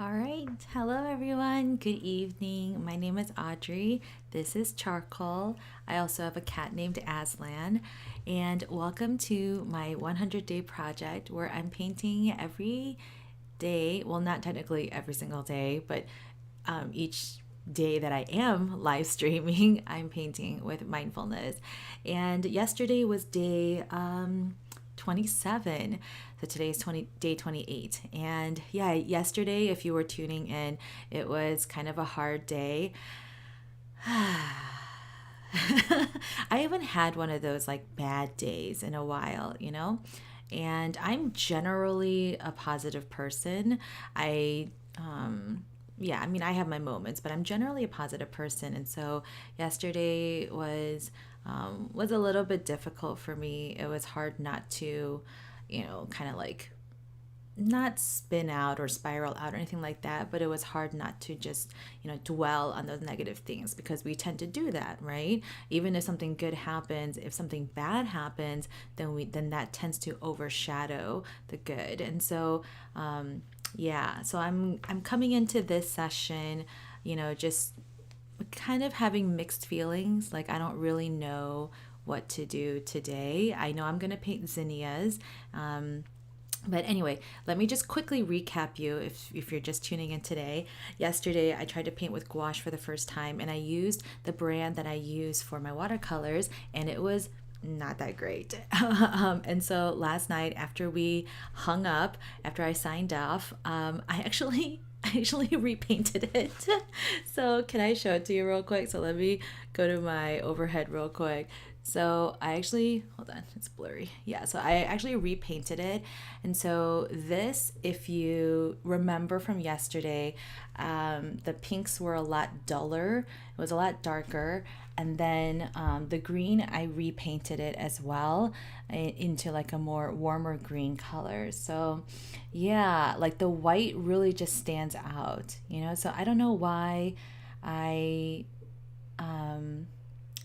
All right. Hello, everyone. Good evening. My name is Audrey. This is Charcoal. I also have a cat named Aslan. And welcome to my 100-day project where I'm painting every day. Well, not technically every single day, but each day that I am live streaming, I'm painting with mindfulness. And yesterday was day 27. So today is day 28. And yeah, yesterday, if you were tuning in, it was kind of a hard day. I haven't had one of those like bad days in a while. And I'm generally a positive person. I yeah, I mean, I have my moments, but I'm generally a positive person. And so yesterday was a little bit difficult for me. It was hard not to, kind of like not spin out or spiral out or anything like that, but it was hard not to just, dwell on those negative things because we tend to do that, right? Even if something good happens, if something bad happens, then that tends to overshadow the good. And so, yeah, so I'm coming into this session, just kind of having mixed feelings. Like I don't really know what to do today. I know I'm going to paint zinnias. But anyway, let me just quickly recap you if you're just tuning in today. Yesterday, I tried to paint with gouache for the first time, and I used the brand that I use for my watercolors, and it was not that great. And so last night, after we hung up, after I signed off, I actually repainted it. So can I show it to you real quick? So let me go to my overhead real quick. So I actually, hold on, it's blurry. Yeah, so I actually repainted it. And so this, if you remember from yesterday, the pinks were a lot duller. It was a lot darker. And then the green, I repainted it as well into like a more warmer green color. So yeah, like the white really just stands out. So I don't know I um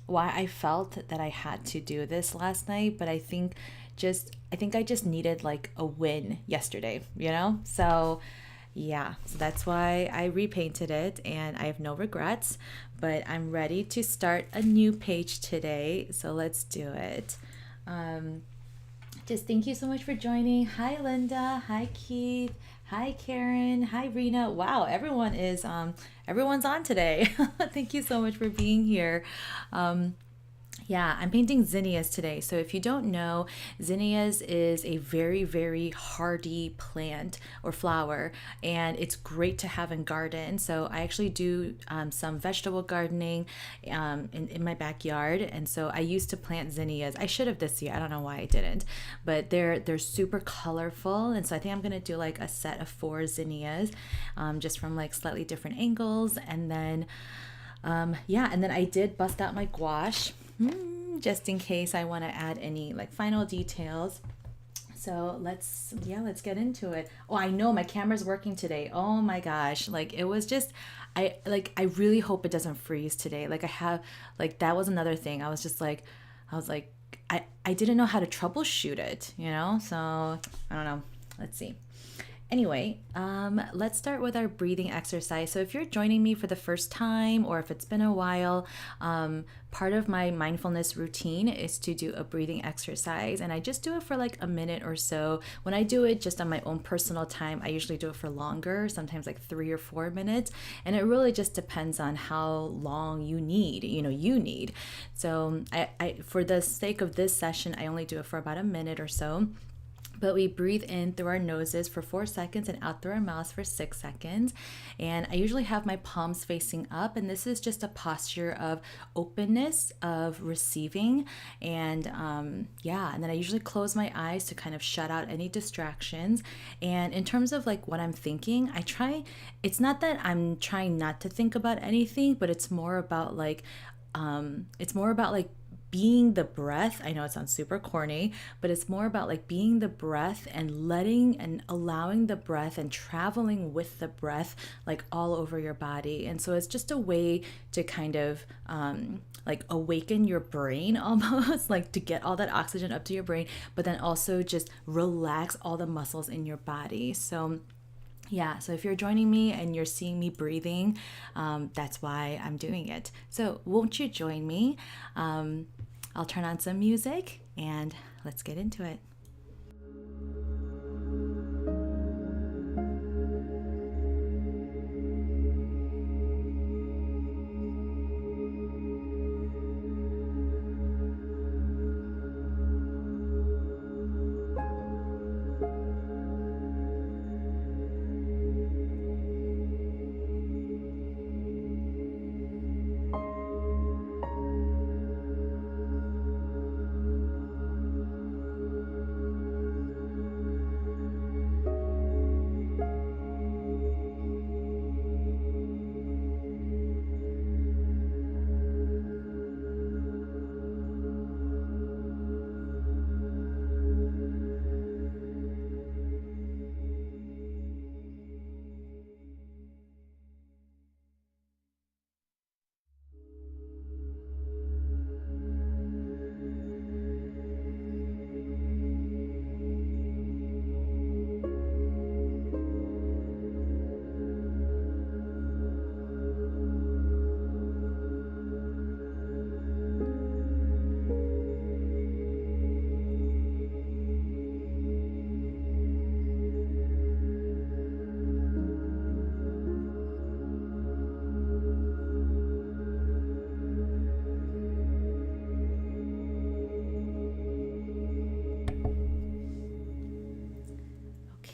why I felt that I had to do this last night, but I think I just needed like a win yesterday. So yeah, so that's why I repainted it and I have no regrets, but I'm ready to start a new page today. So let's do it. Um, just thank you so much for joining. Hi Linda, hi Keith, hi Karen, hi Rena. Wow, everyone's on today. Thank you so much for being here. Um, yeah, I'm painting zinnias today. So if you don't know, zinnias is a very, very hardy plant or flower, and it's great to have in garden. So I actually do some vegetable gardening in my backyard, and so I used to plant zinnias. I should have this year. I don't know why I didn't, but they're super colorful, and so I think I'm gonna do like a set of 4 zinnias, just from like slightly different angles, and then yeah, and then I did bust out my gouache just in case I want to add any like final details. So let's get into it. Oh, I know my camera's working today. Oh my gosh. Like it was just I really hope it doesn't freeze today. Like I have like that was another thing. I was like I didn't know how to troubleshoot it. So I don't know. Let's see. Anyway, let's start with our breathing exercise. So if you're joining me for the first time or if it's been a while, part of my mindfulness routine is to do a breathing exercise. And I just do it for like a minute or so. When I do it just on my own personal time, I usually do it for longer, sometimes like 3 or 4 minutes. And it really just depends on how long you need. So I for the sake of this session, I only do it for about a minute or so. But we breathe in through our noses for 4 seconds and out through our mouths for 6 seconds. And I usually have my palms facing up, and this is just a posture of openness, of receiving. And yeah, and then I usually close my eyes to kind of shut out any distractions. And in terms of like what I'm thinking, it's not that I'm trying not to think about anything, but it's more about like being the breath. I know it sounds super corny, but it's more about like being the breath and letting and allowing the breath and traveling with the breath like all over your body. And so it's just a way to kind of like awaken your brain almost, like to get all that oxygen up to your brain, but then also just relax all the muscles in your body. So Yeah, so if you're joining me and you're seeing me breathing, that's why I'm doing it. So won't you join me? I'll turn on some music and let's get into it.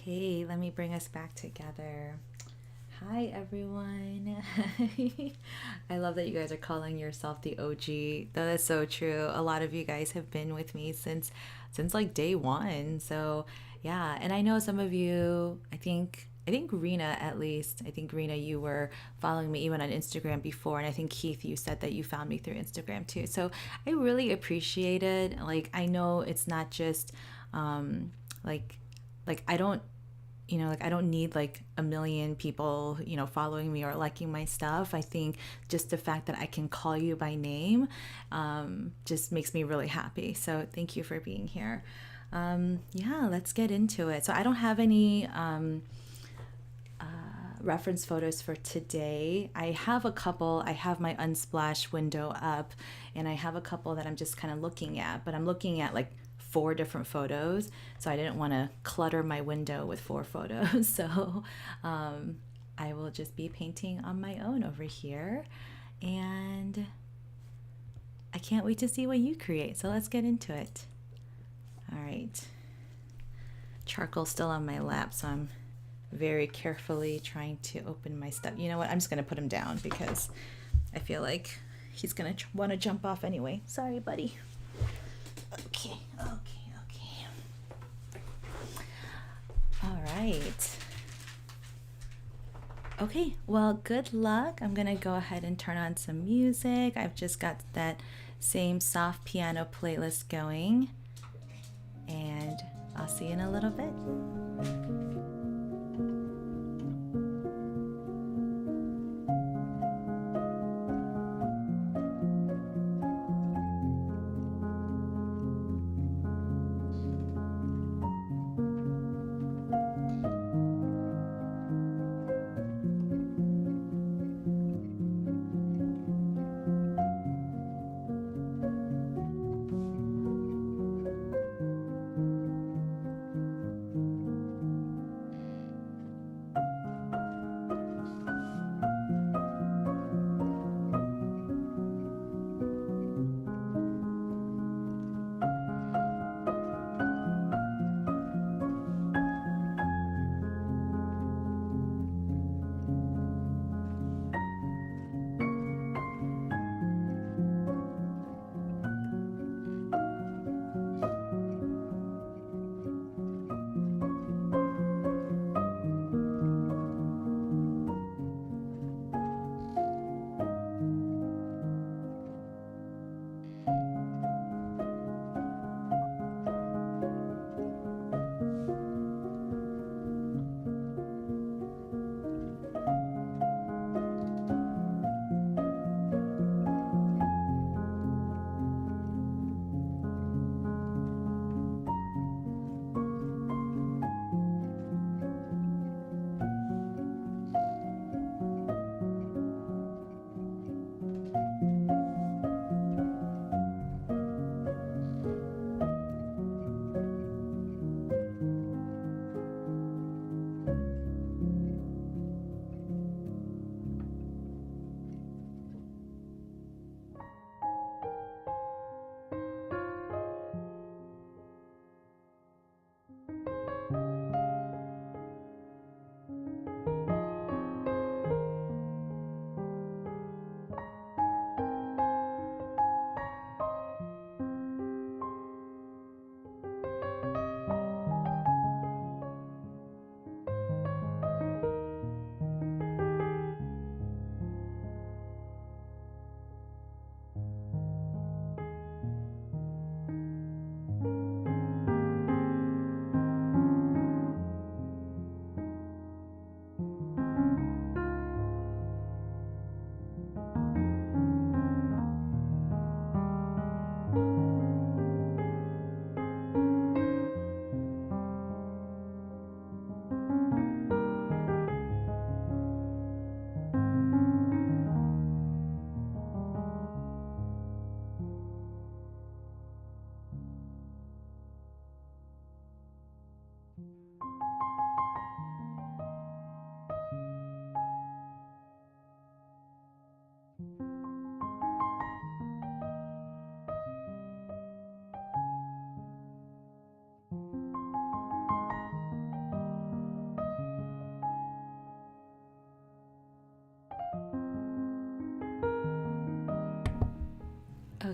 Okay, let me bring us back together. Hi, everyone. I love that you guys are calling yourself the OG. That is so true. A lot of you guys have been with me since like day one. So, yeah, and I know some of you, I think Rena at least. I think Rena, you were following me even on Instagram before, and I think Keith, you said that you found me through Instagram too. So I really appreciate it. Like I know it's not just like I don't, like I don't need like a million people, following me or liking my stuff. I think just the fact that I can call you by name just makes me really happy. So thank you for being here. Yeah, let's get into it. So I don't have any reference photos for today. I have a couple. I have my Unsplash window up, and I have a couple that I'm just kind of looking at, but I'm looking at like 4 different photos, so I didn't want to clutter my window with 4 photos. So I will just be painting on my own over here, and I can't wait to see what you create. So let's get into it. All right. Charcoal still on my lap, so I'm very carefully trying to open my stuff. You know what? I'm just going to put him down because I feel like he's going to want to jump off anyway. Sorry, buddy. Okay. All right. Okay, well, good luck. I'm going to go ahead and turn on some music. I've just got that same soft piano playlist going, and I'll see you in a little bit.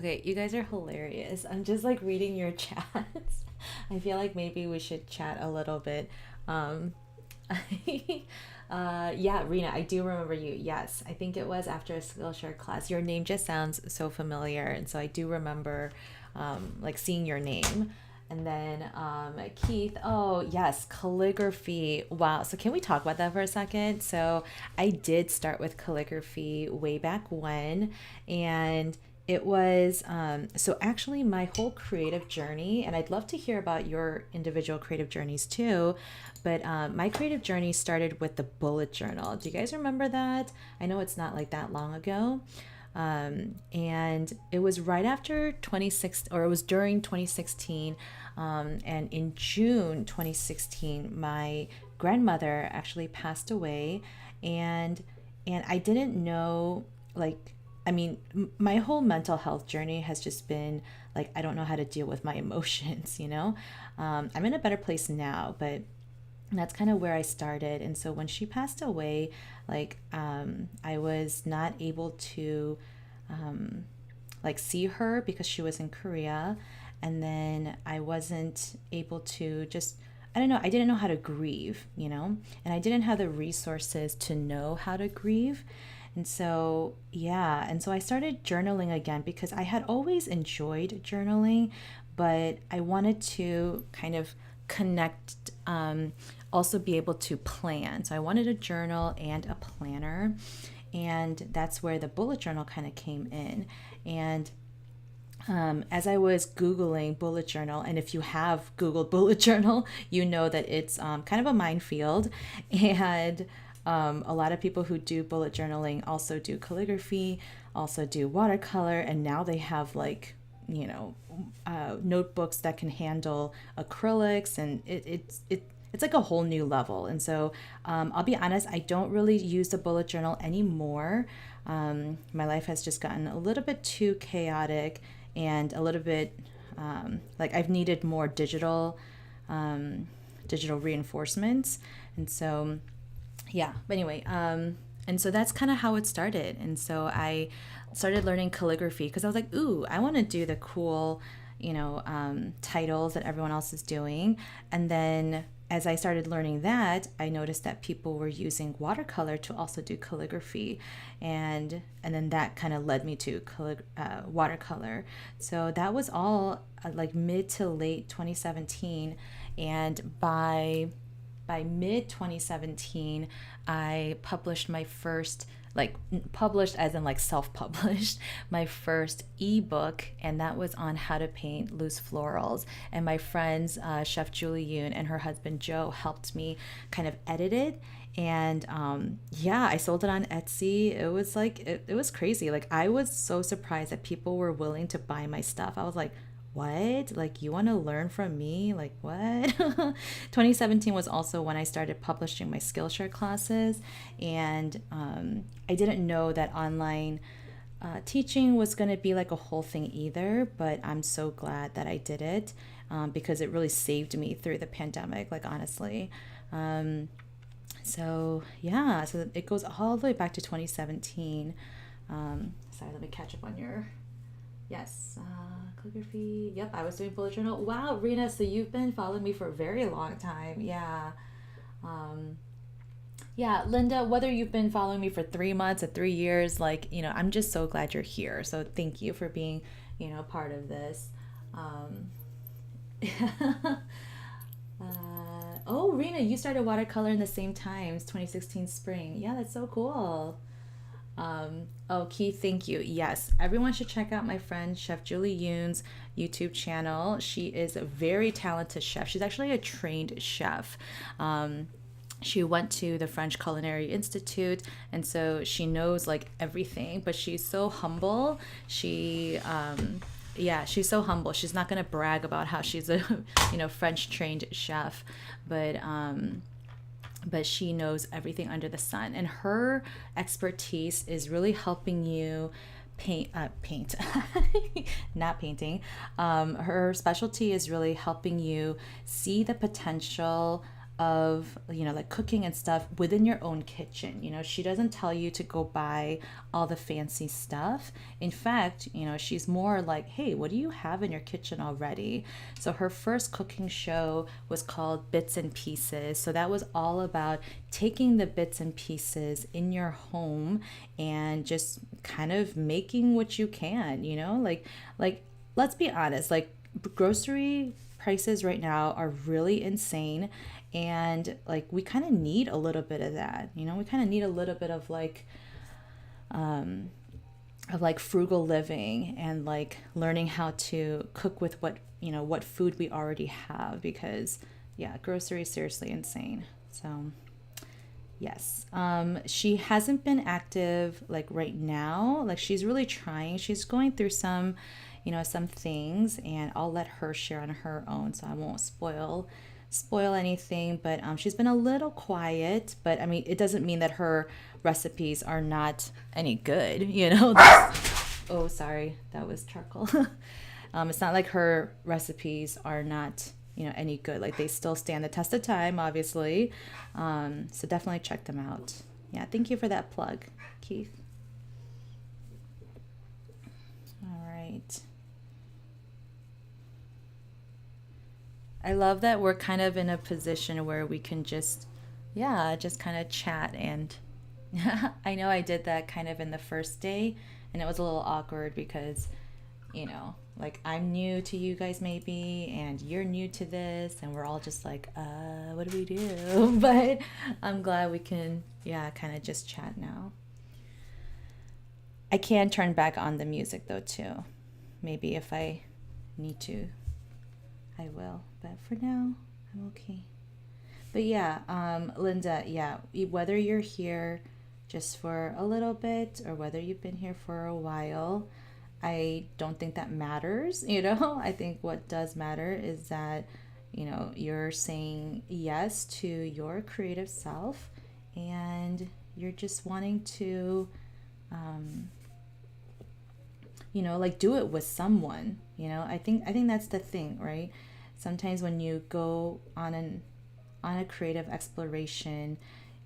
Okay, you guys are hilarious. I'm just like reading your chats. I feel like maybe we should chat a little bit. Um, yeah, Rena, I do remember you. Yes, I think it was after a Skillshare class. Your name just sounds so familiar, and so I do remember like seeing your name. And then Keith, oh yes, calligraphy. Wow. So can we talk about that for a second? So I did start with calligraphy way back when, and it was so actually my whole creative journey, and I'd love to hear about your individual creative journeys too. But my creative journey started with the bullet journal. Do you guys remember that? I know it's not like that long ago. And it was right after 26, or it was during 2016. And in June 2016, my grandmother actually passed away, and I didn't know, like, I mean, my whole mental health journey has just been like, I don't know how to deal with my emotions, you know? I'm in a better place now, but that's kind of where I started. And so when she passed away, like, I was not able to, like, see her because she was in Korea. And then I wasn't able to just, I don't know, I didn't know how to grieve, you know? And I didn't have the resources to know how to grieve. And so, yeah, and so I started journaling again because I had always enjoyed journaling, but I wanted to kind of connect, also be able to plan. So I wanted a journal and a planner, and that's where the bullet journal kind of came in. And as I was Googling bullet journal, and if you have Googled bullet journal, you know that it's kind of a minefield. And a lot of people who do bullet journaling also do calligraphy, also do watercolor, and now they have like, you know, notebooks that can handle acrylics, and it's like a whole new level. And so I'll be honest, I don't really use the bullet journal anymore. My life has just gotten a little bit too chaotic and a little bit like I've needed more digital reinforcements. And so, yeah, but anyway, and so that's kind of how it started. And so I started learning calligraphy because I was like, ooh, I want to do the cool, you know, titles that everyone else is doing. And then as I started learning that, I noticed that people were using watercolor to also do calligraphy, and then that kind of led me to watercolor. So that was all like mid to late 2017, and by mid 2017, I published my first, like, published as in like self-published, my first ebook, and that was on how to paint loose florals. And my friends, Chef Julie Yoon and her husband Joe, helped me kind of edit it. And yeah, I sold it on Etsy. It was like, it was crazy. Like, I was so surprised that people were willing to buy my stuff. I was like, what? Like, you want to learn from me? Like, what? 2017 was also when I started publishing my Skillshare classes. And I didn't know that online teaching was going to be like a whole thing either, but I'm so glad that I did it because it really saved me through the pandemic, like, honestly. So, yeah, so it goes all the way back to 2017. Sorry, let me catch up on your. Yes, calligraphy. Yep, I was doing bullet journal. Wow, Rena, so you've been following me for a very long time. Yeah. Yeah, Linda, whether you've been following me for 3 months or 3 years, like, you know, I'm just so glad you're here. So thank you for being, you know, part of this. Um, oh, Rena, you started watercolor in the same time, it's 2016 spring. Yeah, that's so cool. Oh, Keith, thank you. Yes, everyone should check out my friend Chef Julie Yoon's YouTube channel. She is a very talented chef. She's actually a trained chef. She went to the French Culinary Institute, and so she knows like everything, but she's so humble. Yeah, she's so humble. She's not going to brag about how she's a, you know, French trained chef, but she knows everything under the sun, and her expertise is really helping you paint not painting. Her specialty is really helping you see the potential of, like cooking and stuff within your own kitchen. She doesn't tell you to go buy all the fancy stuff. In fact, she's more like, hey, what do you have in your kitchen already? So her first cooking show was called Bits and Pieces. So that was all about taking the bits and pieces in your home and just kind of making what you can, like let's be honest, like grocery prices right now are really insane, and like we kind of need a little bit of that. We kind of need a little bit of like frugal living and like learning how to cook with what food we already have, because yeah, grocery is seriously insane. So yes. She hasn't been active like right now. Like she's really trying. She's going through some things, and I'll let her share on her own, so I won't spoil anything. But she's been a little quiet, but I mean, it doesn't mean that her recipes are not any good, oh, sorry, that was charcoal. It's not like her recipes are not any good. Like they still stand the test of time, obviously. So definitely check them out. Yeah, thank you for that plug, Keith. All right. I love that we're kind of in a position where we can just kind of chat. And I know I did that kind of in the first day, and it was a little awkward because like I'm new to you guys maybe, and you're new to this, and we're all just like, what do we do? But I'm glad we can, kind of just chat now. I can turn back on the music though too. Maybe if I need to, I will. But for now, I'm okay. But yeah, Linda, yeah, whether you're here just for a little bit or whether you've been here for a while, I don't think that matters. I think what does matter is that, you're saying yes to your creative self, and you're just wanting to, like do it with someone. I think that's the thing, right? Sometimes when you go on a creative exploration,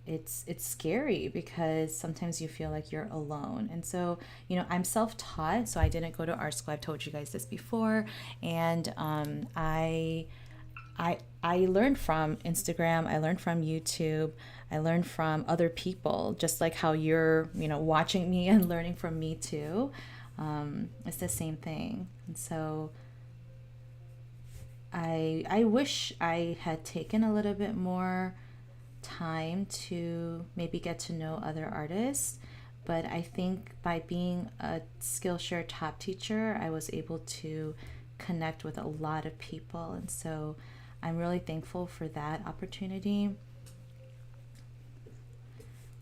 it's scary because sometimes you feel like you're alone. And so, I'm self-taught, so I didn't go to art school. I've told you guys this before, and I learned from Instagram, I learned from YouTube, I learned from other people, just like how you're, watching me and learning from me too. It's the same thing. And so I wish I had taken a little bit more time to maybe get to know other artists, but I think by being a Skillshare top teacher, I was able to connect with a lot of people, and so I'm really thankful for that opportunity.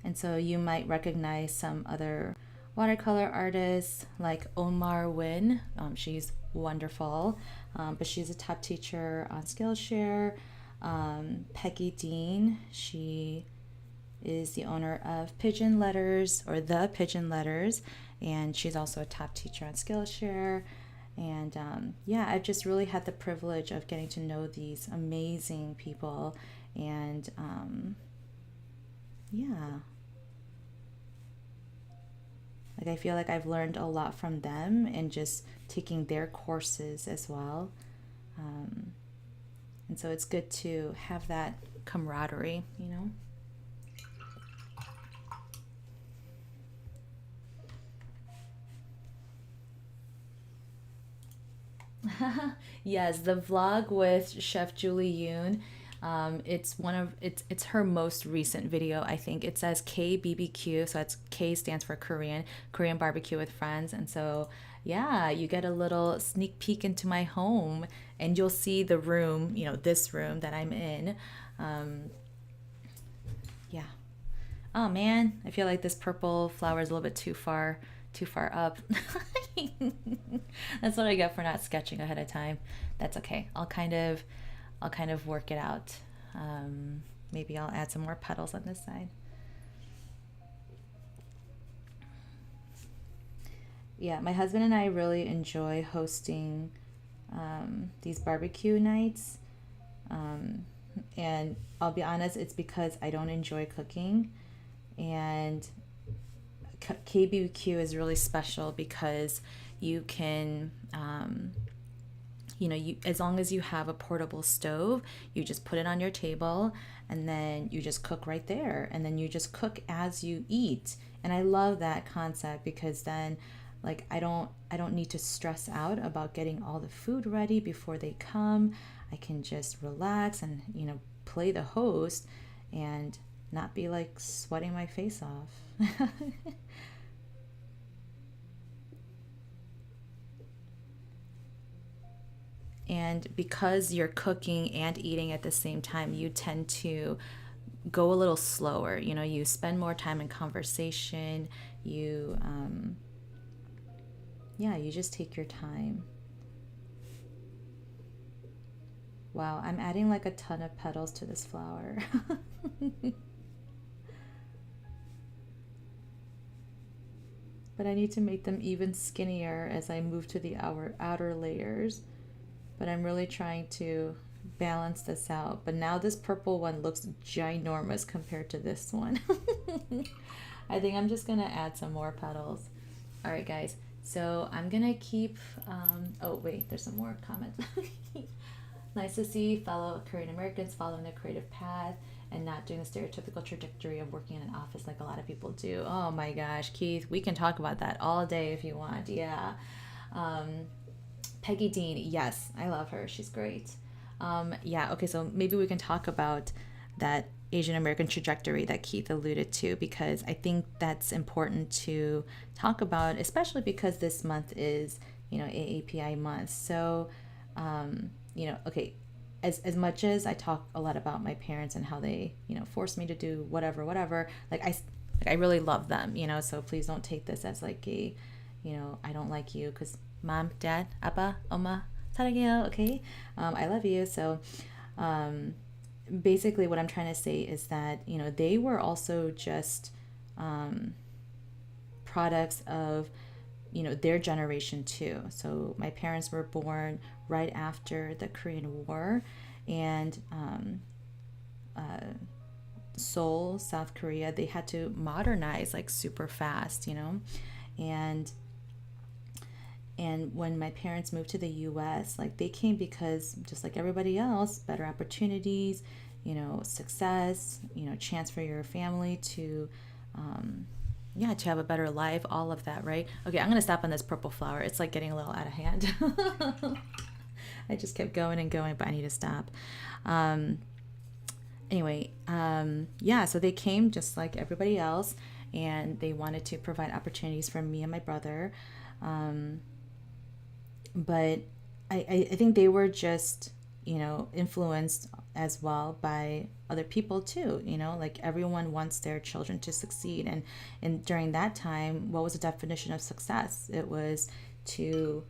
And so you might recognize some other watercolor artists like Omar Wynn. She's wonderful, but she's a top teacher on Skillshare. Peggy Dean, she is the owner of Pigeon Letters, or The Pigeon Letters, and she's also a top teacher on Skillshare. And I've just really had the privilege of getting to know these amazing people, and like I feel like I've learned a lot from them and just taking their courses as well. And so it's good to have that camaraderie, Yes, the vlog with Chef Julie Yoon. It's her most recent video. I think it says KBBQ, so that's K stands for Korean barbecue with friends. And so yeah, you get a little sneak peek into my home, and you'll see the room, this room that I'm in. Yeah. Oh man, I feel like this purple flower is a little bit too far up. That's what I get for not sketching ahead of time. That's okay. I'll kind of work it out. Maybe I'll add some more petals on this side. Yeah, my husband and I really enjoy hosting these barbecue nights. And I'll be honest, it's because I don't enjoy cooking. And KBQ is really special because you can, you as long as you have a portable stove, you just put it on your table and then you just cook right there, and then you just cook as you eat. And I love that concept because then like I don't need to stress out about getting all the food ready before they come. I can just relax and play the host and not be like sweating my face off. And because you're cooking and eating at the same time, you tend to go a little slower. You spend more time in conversation. Yeah, you just take your time. Wow, I'm adding like a ton of petals to this flower. But I need to make them even skinnier as I move to the outer layers. But I'm really trying to balance this out. But now this purple one looks ginormous compared to this one. I think I'm just gonna add some more petals. All right, guys. So I'm gonna keep. Oh wait, there's some more comments. Nice to see fellow Korean Americans following a creative path and not doing the stereotypical trajectory of working in an office like a lot of people do. Oh my gosh, Keith, we can talk about that all day if you want. Yeah. Um, Peggy Dean, yes, I love her. She's great. Yeah, okay, so maybe we can talk about that Asian American trajectory that Keith alluded to, because I think that's important to talk about, especially because this month is, AAPI month. So, okay, as much as I talk a lot about my parents and how they, forced me to do whatever, I really love them, so please don't take this as like a, I don't like you, because mom, dad, appa, oma, 사랑해요, okay? I love you. So basically what I'm trying to say is that, they were also just products of, their generation too. So my parents were born right after the Korean War, and Seoul, South Korea, they had to modernize like super fast, and when my parents moved to the US, like they came because just like everybody else, better opportunities, success, chance for your family to, yeah, to have a better life, all of that, right? Okay, I'm gonna stop on this purple flower. It's like getting a little out of hand. I just kept going and going, but I need to stop. Um, yeah, so they came just like everybody else, and they wanted to provide opportunities for me and my brother. Um, but I think they were just, influenced as well by other people too, like everyone wants their children to succeed. And during that time, what was the definition of success? It was to,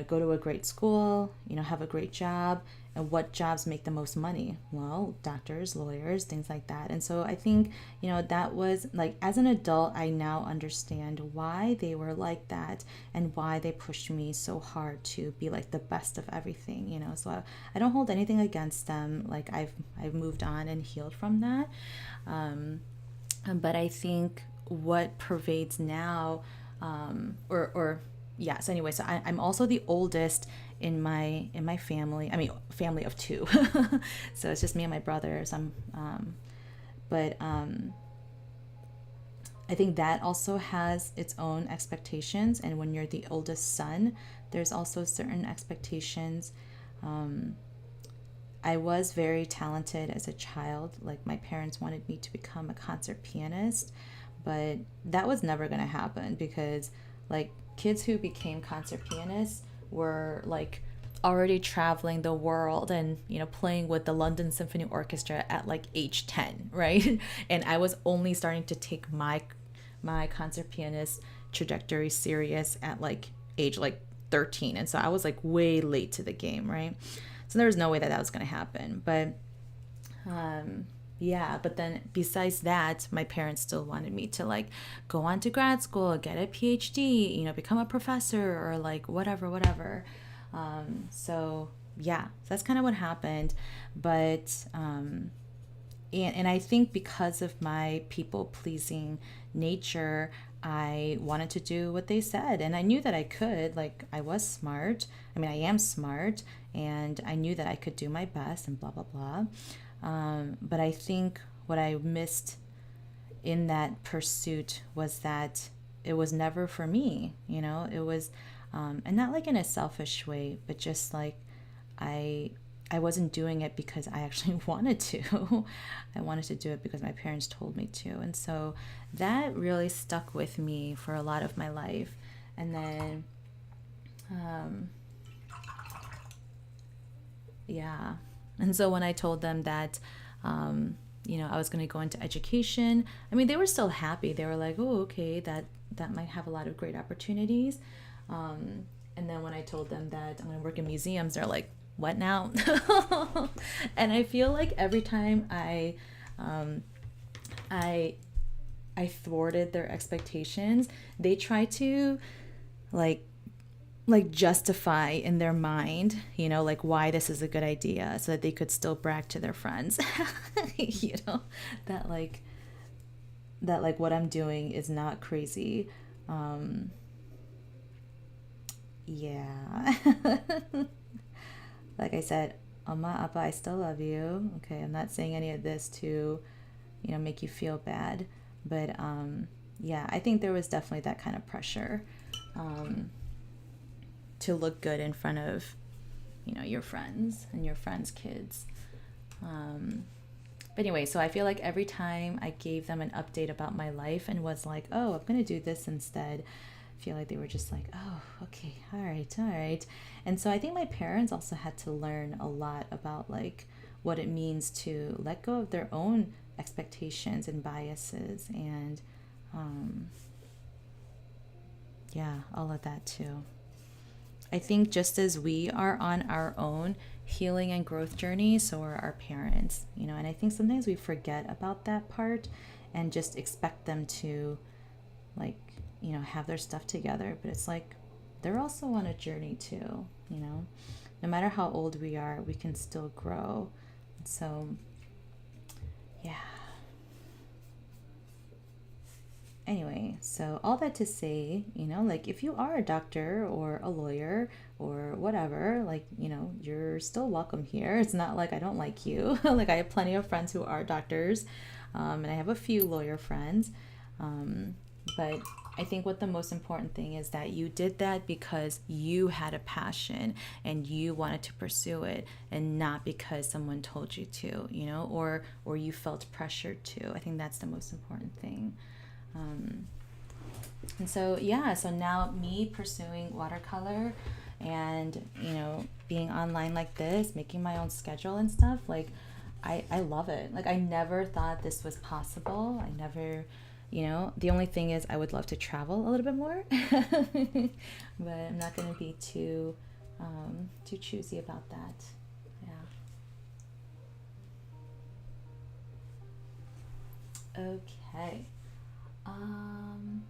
go to a great school, have a great job. And what jobs make the most money? Well, doctors, lawyers, things like that. And so I think, that was like, as an adult, I now understand why they were like that and why they pushed me so hard to be like the best of everything, So I don't hold anything against them. Like I've moved on and healed from that. But I think what pervades now, or yeah, so anyway, so I'm also the oldest in my family. I mean, family of two. So it's just me and my brother. So but I think that also has its own expectations. And when you're the oldest son, there's also certain expectations. I was very talented as a child. Like my parents wanted me to become a concert pianist, but that was never going to happen because like kids who became concert pianists were like already traveling the world and playing with the London Symphony Orchestra at like age 10, right? And I was only starting to take my concert pianist trajectory serious at like age like 13, and so I was like way late to the game, right? So there was no way that was going to happen. But yeah, but then besides that, my parents still wanted me to like go on to grad school, get a PhD, become a professor or like whatever. So yeah, so that's kind of what happened. But and I think because of my people pleasing nature, I wanted to do what they said. And I knew that I could. Like, I was smart. I mean, I am smart. And I knew that I could do my best and blah, blah, blah. But I think what I missed in that pursuit was that it was never for me. It was, and not like in a selfish way, but just like I I wasn't doing it because I actually wanted to. I wanted to do it because my parents told me to. And so that really stuck with me for a lot of my life. And then, um, yeah. And so when I told them that, I was going to go into education, I mean, they were still happy. They were like, oh, okay, that might have a lot of great opportunities. And then when I told them that I'm going to work in museums, they're like, what now? And I feel like every time um, I, I thwarted their expectations, they try to like justify in their mind, like why this is a good idea so that they could still brag to their friends, you know, that like what I'm doing is not crazy. Um, yeah. Like I said, Amma, Appa, I still love you. Okay, I'm not saying any of this to, make you feel bad. But yeah, I think there was definitely that kind of pressure um, to look good in front of, your friends and your friends' kids. But anyway, so I feel like every time I gave them an update about my life and was like, oh, I'm going to do this instead, I feel like they were just like, oh, okay, all right, all right. And so I think my parents also had to learn a lot about like what it means to let go of their own expectations and biases and um, yeah, all of that too. I think just as we are on our own healing and growth journey, so are our parents, and I think sometimes we forget about that part and just expect them to like, have their stuff together. But it's like they're also on a journey too, No matter how old we are, we can still grow. So, yeah. Anyway, so all that to say, like if you are a doctor or a lawyer or whatever, like, you're still welcome here. It's not like I don't like you. Like I have plenty of friends who are doctors, and I have a few lawyer friends. But I think what the most important thing is that you did that because you had a passion and you wanted to pursue it and not because someone told you to, or you felt pressured to. I think that's the most important thing. And so, yeah, so now me pursuing watercolor and, being online like this, making my own schedule and stuff, like, I love it. Like, I never thought this was possible. I never, the only thing is I would love to travel a little bit more, but I'm not going to be too choosy about that. Yeah. Okay. Um,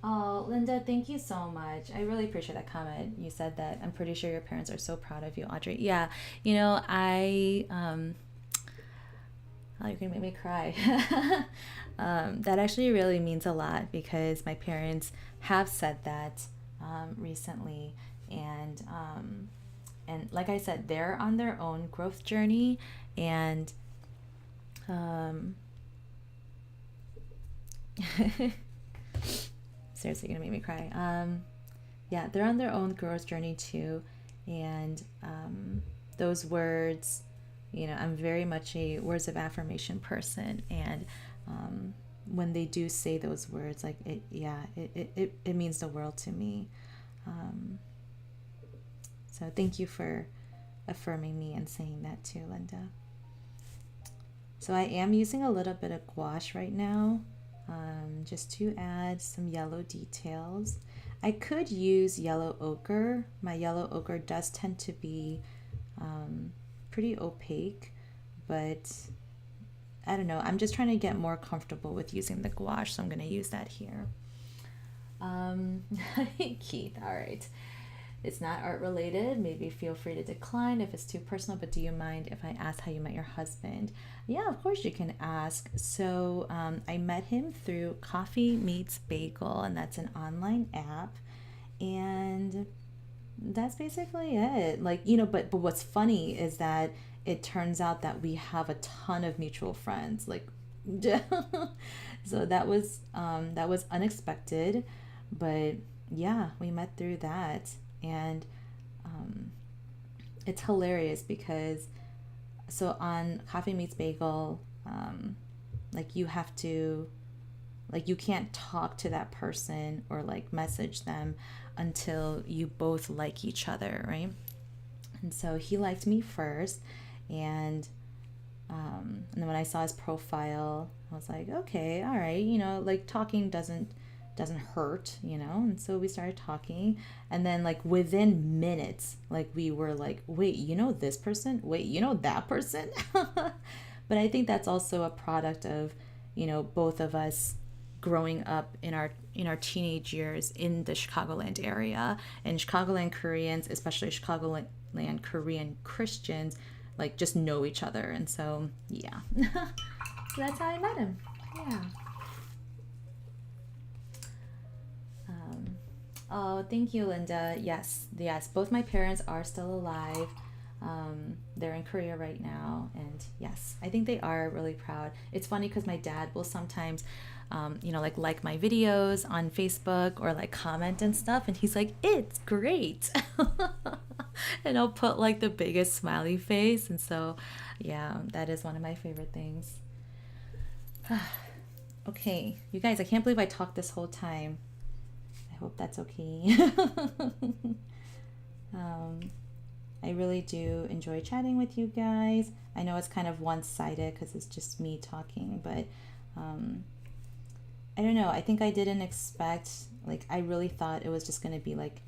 oh, Linda, thank you so much. I really appreciate that comment. You said that I'm pretty sure your parents are so proud of you, Audrey. Yeah, oh, you're gonna make me cry. That actually really means a lot because my parents have said that recently, and like I said, they're on their own growth journey, and um, seriously gonna make me cry. Yeah, they're on their own growth journey too, and those words, I'm very much a words of affirmation person, and when they do say those words, like it means the world to me. Um, so thank you for affirming me and saying that too, Linda. So I am using a little bit of gouache right now, just to add some yellow details. I could use yellow ochre. My yellow ochre does tend to be pretty opaque, but I don't know. I'm just trying to get more comfortable with using the gouache, so I'm going to use that here. Keith, all right. It's not art related. Maybe feel free to decline if it's too personal, but do you mind if I ask how you met your husband? Yeah, of course you can ask. So I met him through Coffee Meets Bagel, and that's an online app. And that's basically it. Like, but what's funny is that it turns out that we have a ton of mutual friends. Like, so that was unexpected, but yeah, we met through that. And um, it's hilarious because so on Coffee Meets Bagel, like you have to, like, you can't talk to that person or like message them until you both like each other, right? And so he liked me first, and and then when I saw his profile, I was like, okay, all right, like talking doesn't hurt, and so we started talking, and then like within minutes, like we were like, wait, this person, wait, that person. But I think that's also a product of both of us growing up in our teenage years in the Chicagoland area, and Chicagoland Koreans, especially Chicagoland Korean Christians, like just know each other, and so yeah. So that's how I met him. Yeah. Oh, thank you, Linda. Yes, yes. Both my parents are still alive. They're in Korea right now, and yes, I think they are really proud. It's funny because my dad will sometimes, like my videos on Facebook or like comment and stuff, and he's like, "It's great," and I'll put like the biggest smiley face, and so, yeah, that is one of my favorite things. Okay, you guys, I can't believe I talked this whole time. I hope that's okay. um, I really do enjoy chatting with you guys. I know it's kind of one-sided because it's just me talking, but I don't know. I think I didn't expect, like, I really thought it was just going to be like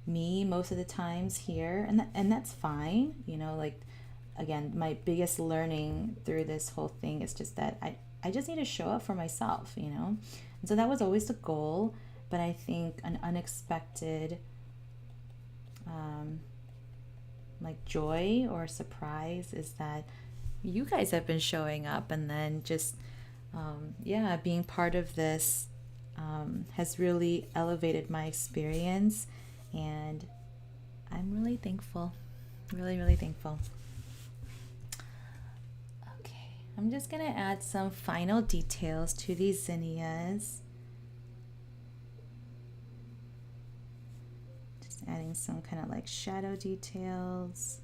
me most of the times here, and that's fine. Like, again, my biggest learning through this whole thing is just that I just need to show up for myself, And so that was always the goal, but I think an unexpected like joy or surprise is that you guys have been showing up, and then just yeah, being part of this has really elevated my experience, and I'm really thankful, really, really thankful. Okay, I'm just gonna add some final details to these zinnias. Just adding some kind of like shadow details.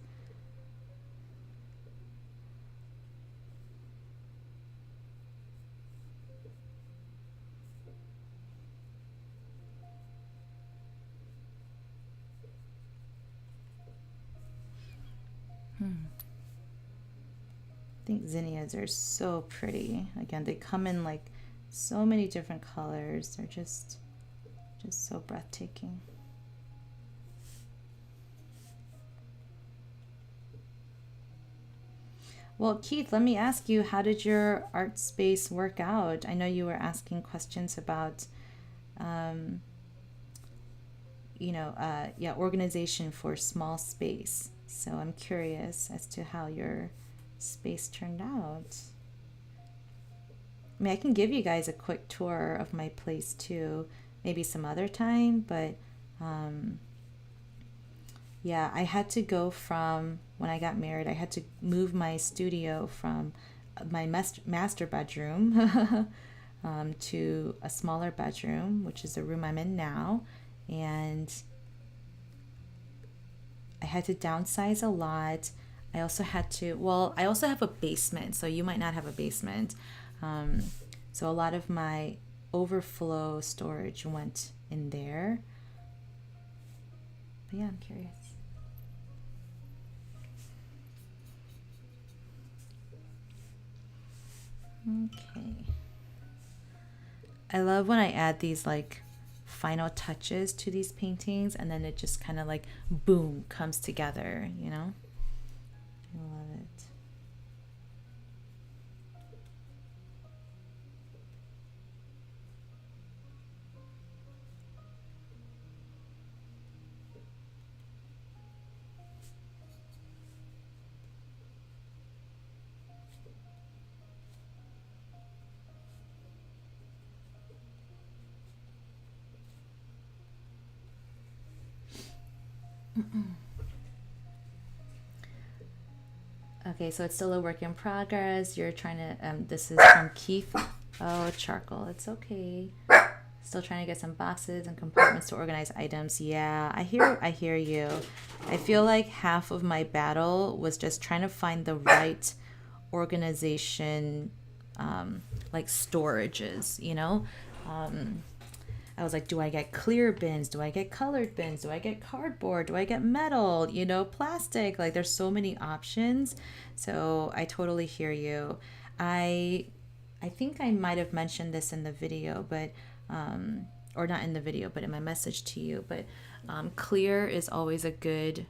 I think zinnias are so pretty. Again, they come in like so many different colors. They're just so breathtaking. Well, Keith, let me ask you, how did your art space work out? I know you were asking questions about, yeah, organization for small space. So I'm curious as to how your space turned out. I mean, I can give you guys a quick tour of my place too, maybe some other time, but yeah, I had to go from when I got married, I had to move my studio from my master bedroom to a smaller bedroom, which is the room I'm in now. And I had to downsize a lot. I also had to, well, I also have a basement, so you might not have a basement. So a lot of my overflow storage went in there. But yeah, I'm curious. Okay. I love when I add these like final touches to these paintings, and then it just kind of like boom comes together, I love it. Okay, so it's still a work in progress. You're trying to, this is from Keith. Oh, charcoal. It's okay. Still trying to get some boxes and compartments to organize items. Yeah, I hear you. I feel like half of my battle was just trying to find the right organization, like storages, you know? I was like, do I get clear bins? Do I get colored bins? Do I get cardboard? Do I get metal? You know, plastic? Like, there's so many options. So I totally hear you. I I think I might have mentioned this in the video, but or not in the video, but in my message to you. But clear is always a good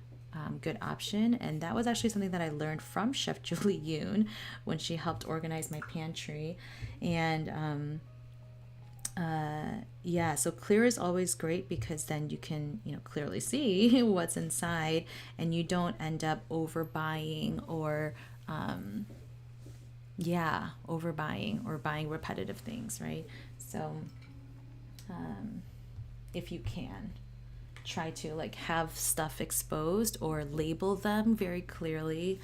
option, and that was actually something that I learned from Chef Julie Yoon when she helped organize my pantry. And yeah, so clear is always great because then you can, you know, clearly see what's inside, and you don't end up overbuying or yeah, overbuying or buying repetitive things, right? So if you can, try to like have stuff exposed or label them very clearly.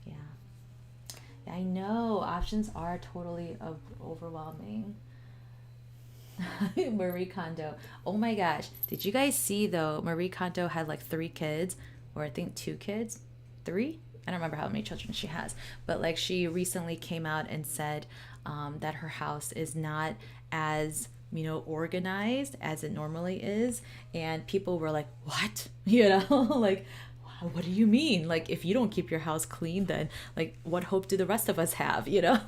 Yeah. Yeah, I know options are totally overwhelming. Marie Kondo. Oh my gosh. Did you guys see though? Marie Kondo had like 3 kids, or I think 2 kids, 3. I don't remember how many children she has, but like she recently came out and said that her house is not as, you know, organized as it normally is, and people were like, "What?" You know, like, what do you mean? Like, if you don't keep your house clean, then like, what hope do the rest of us have? You know.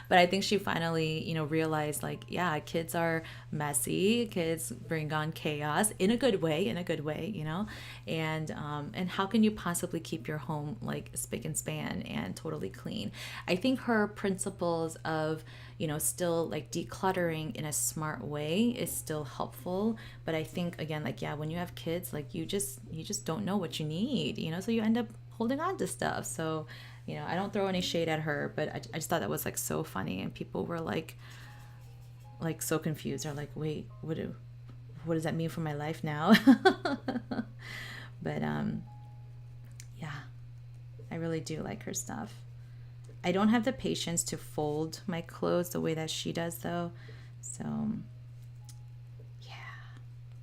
But I think she finally, you know, realized like, yeah, kids are messy. Kids bring on chaos in a good way, you know. And how can you possibly keep your home like spick and span and totally clean? I think her principles of, you know, still like decluttering in a smart way is still helpful. But I think again, like, yeah, when you have kids, like you just don't know what you need, you know, so you end up holding on to stuff. So, you know, I don't throw any shade at her, but I just thought that was like so funny, and people were like so confused. They're like, wait, what does that mean for my life now? But yeah, I really do like her stuff. I don't have the patience to fold my clothes the way that she does, though. So, yeah.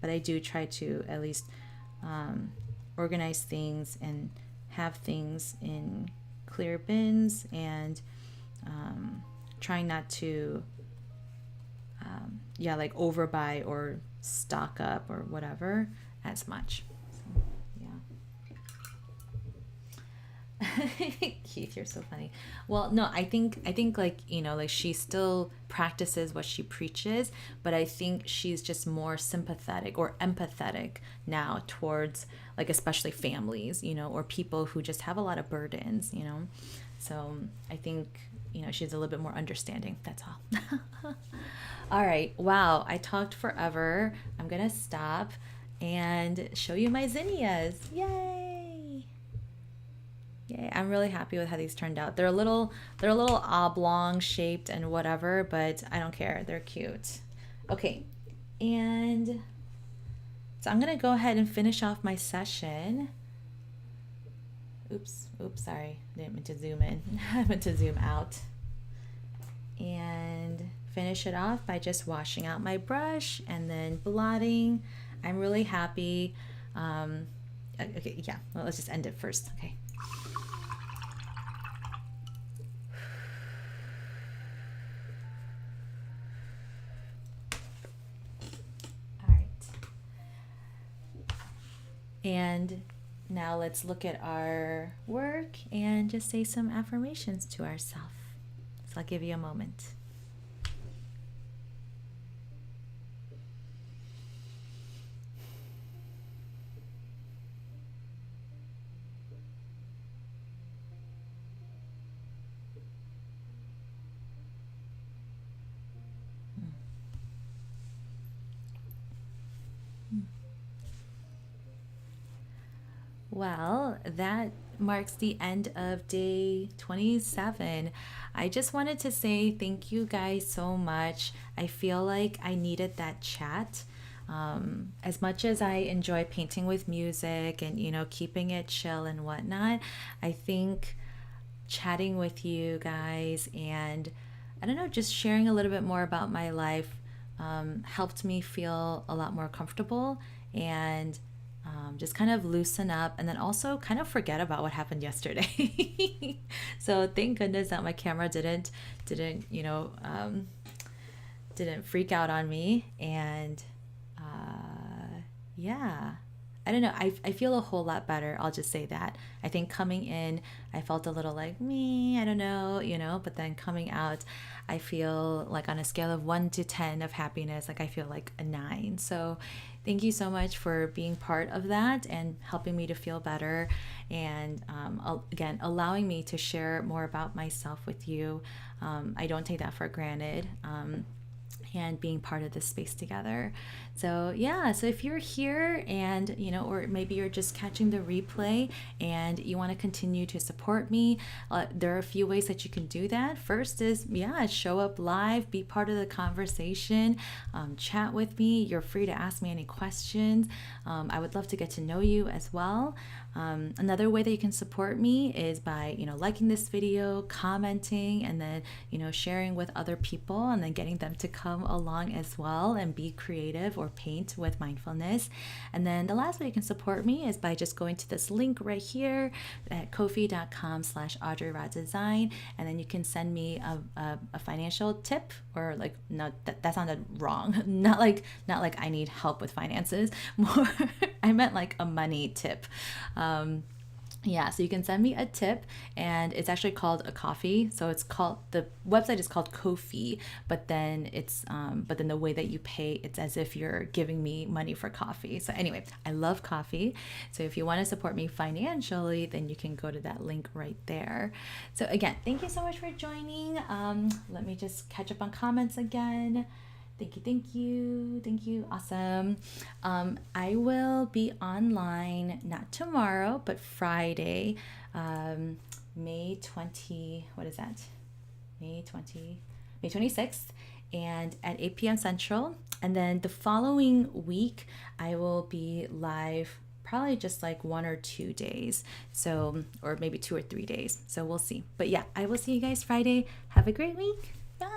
But I do try to at least organize things and have things in clear bins, and trying not to, yeah, like overbuy or stock up or whatever as much. So, yeah. Keith, you're so funny. Well, no, I think like, you know, like she still practices what she preaches, but I think she's just more sympathetic or empathetic now towards like especially families, you know, or people who just have a lot of burdens, you know. So I think, you know, she's a little bit more understanding. That's all. All right. Wow, I talked forever. I'm gonna stop and show you my zinnias. Yay! Yay, I'm really happy with how these turned out. They're a little oblong shaped and whatever, but I don't care. They're cute. Okay. And so I'm going to go ahead and finish off my session. Oops, sorry. I didn't mean to zoom in. I meant to zoom out. And finish it off by just washing out my brush and then blotting. I'm really happy. Okay, yeah. Well, let's just end it first. Okay. And now let's look at our work and just say some affirmations to ourselves. So I'll give you a moment. Well, that marks the end of day 27. I just wanted to say thank you guys so much. I feel like I needed that chat. As much as I enjoy painting with music and, keeping it chill and whatnot, I think chatting with you guys and I don't know, just sharing a little bit more about my life helped me feel a lot more comfortable and just kind of loosen up and then also kind of forget about what happened yesterday. So thank goodness that my camera didn't didn't freak out on me. And yeah, I don't know. I feel a whole lot better. I'll just say that. I think coming in, I felt a little like me, I don't know, but then coming out, I feel like on a scale of 1 to 10 of happiness, like I feel like a 9. So thank you so much for being part of that and helping me to feel better. And again, allowing me to share more about myself with you. I don't take that for granted. And being part of this space together. So yeah, so if you're here and or maybe you're just catching the replay and you want to continue to support me, there are a few ways that you can do that. First is show up live, be part of the conversation, chat with me. You're free to ask me any questions. I would love to get to know you as well. Another way that you can support me is by liking this video, commenting, and then sharing with other people, and then getting them to come along as well and be creative or paint with mindfulness. And then the last way you can support me is by just going to this link right here at ko-fi.com/AudreyRodDesign, and then you can send me a financial tip, or like, no, that sounded wrong. Not like I need help with finances. More, I meant like a money tip. So you can send me a tip, and it's actually called a coffee. So the website is called Ko-fi, but then the way that you pay, it's as if you're giving me money for coffee. So anyway, I love coffee. So if you want to support me financially, then you can go to that link right there. So again, thank you so much for joining. Let me just catch up on comments again. Thank you. Awesome. I will be online, not tomorrow, but Friday, May 20, what is that? May 26th, and at 8 p.m. Central. And then the following week, I will be live probably just like 1 or 2 days. So, or maybe 2 or 3 days. So we'll see. But yeah, I will see you guys Friday. Have a great week. Bye.